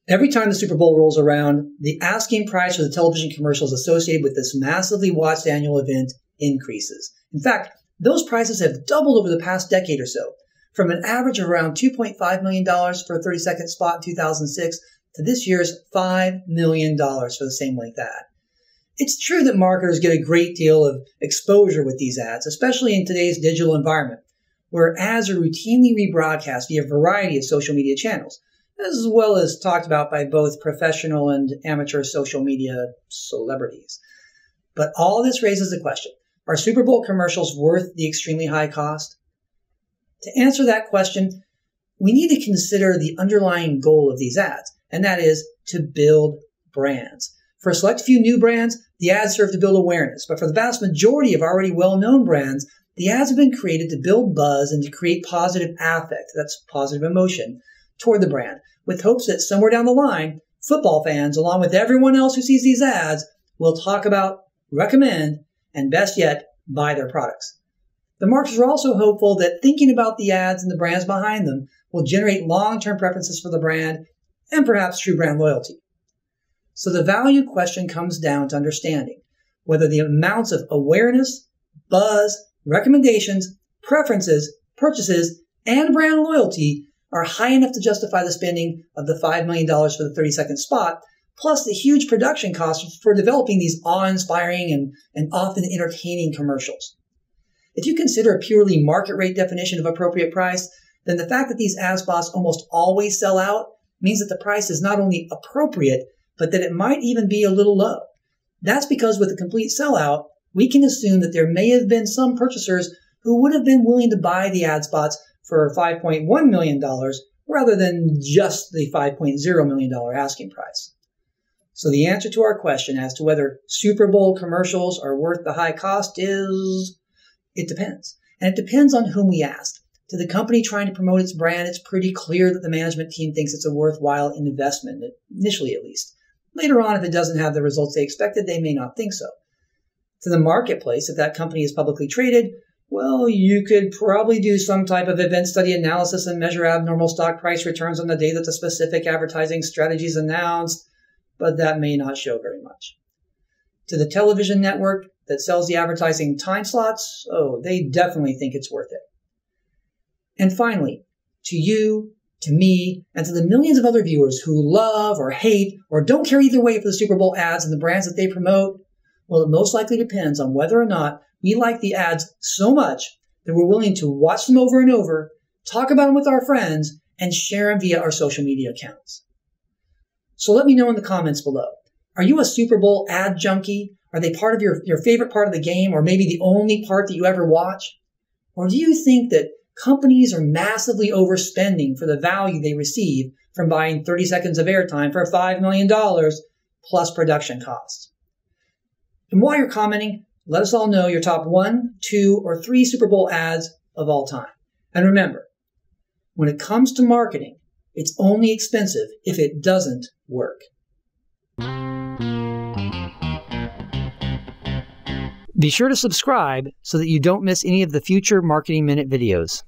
Every time the Super Bowl rolls around, the asking price for the television commercials associated with this massively watched annual event increases. In fact, those prices have doubled over the past decade or so, from an average of around $2.5 million for a 30-second spot in 2006 to this year's $5 million for the same length ad. It's true that marketers get a great deal of exposure with these ads, especially in today's digital environment, where ads are routinely rebroadcast via a variety of social media channels, as well as talked about by both professional and amateur social media celebrities. But all this raises the question, are Super Bowl commercials worth the extremely high cost? To answer that question, we need to consider the underlying goal of these ads, and that is to build brands. For a select few new brands, the ads serve to build awareness, but for the vast majority of already well-known brands, the ads have been created to build buzz and to create positive affect, that's positive emotion, toward the brand, with hopes that somewhere down the line, football fans, along with everyone else who sees these ads, will talk about, recommend, and best yet, buy their products. The marketers are also hopeful that thinking about the ads and the brands behind them will generate long-term preferences for the brand and perhaps true brand loyalty. So the value question comes down to understanding whether the amounts of awareness, buzz, recommendations, preferences, purchases, and brand loyalty are high enough to justify the spending of the $5 million for the 30-second spot, plus the huge production costs for developing these awe-inspiring and often entertaining commercials. If you consider a purely market rate definition of appropriate price, then the fact that these ad spots almost always sell out means that the price is not only appropriate, but that it might even be a little low. That's because with a complete sellout, we can assume that there may have been some purchasers who would have been willing to buy the ad spots for $5.1 million rather than just the $5.0 million asking price. So the answer to our question as to whether Super Bowl commercials are worth the high cost is, it depends. And it depends on whom we ask. To the company trying to promote its brand, it's pretty clear that the management team thinks it's a worthwhile investment, initially at least. Later on, if it doesn't have the results they expected, they may not think so. To the marketplace, if that company is publicly traded, well, you could probably do some type of event study analysis and measure abnormal stock price returns on the day that the specific advertising strategy is announced, but that may not show very much. To the television network that sells the advertising time slots, oh, they definitely think it's worth it. And finally, to you, to me, and to the millions of other viewers who love or hate or don't care either way for the Super Bowl ads and the brands that they promote, well, it most likely depends on whether or not we like the ads so much that we're willing to watch them over and over, talk about them with our friends, and share them via our social media accounts. So let me know in the comments below. Are you a Super Bowl ad junkie? Are they part of your favorite part of the game, or maybe the only part that you ever watch? Or do you think that companies are massively overspending for the value they receive from buying 30 seconds of airtime for $5 million plus production costs? And while you're commenting, let us all know your top 1, 2, or 3 Super Bowl ads of all time. And remember, when it comes to marketing, it's only expensive if it doesn't work. Be sure to subscribe so that you don't miss any of the future Marketing Minute videos.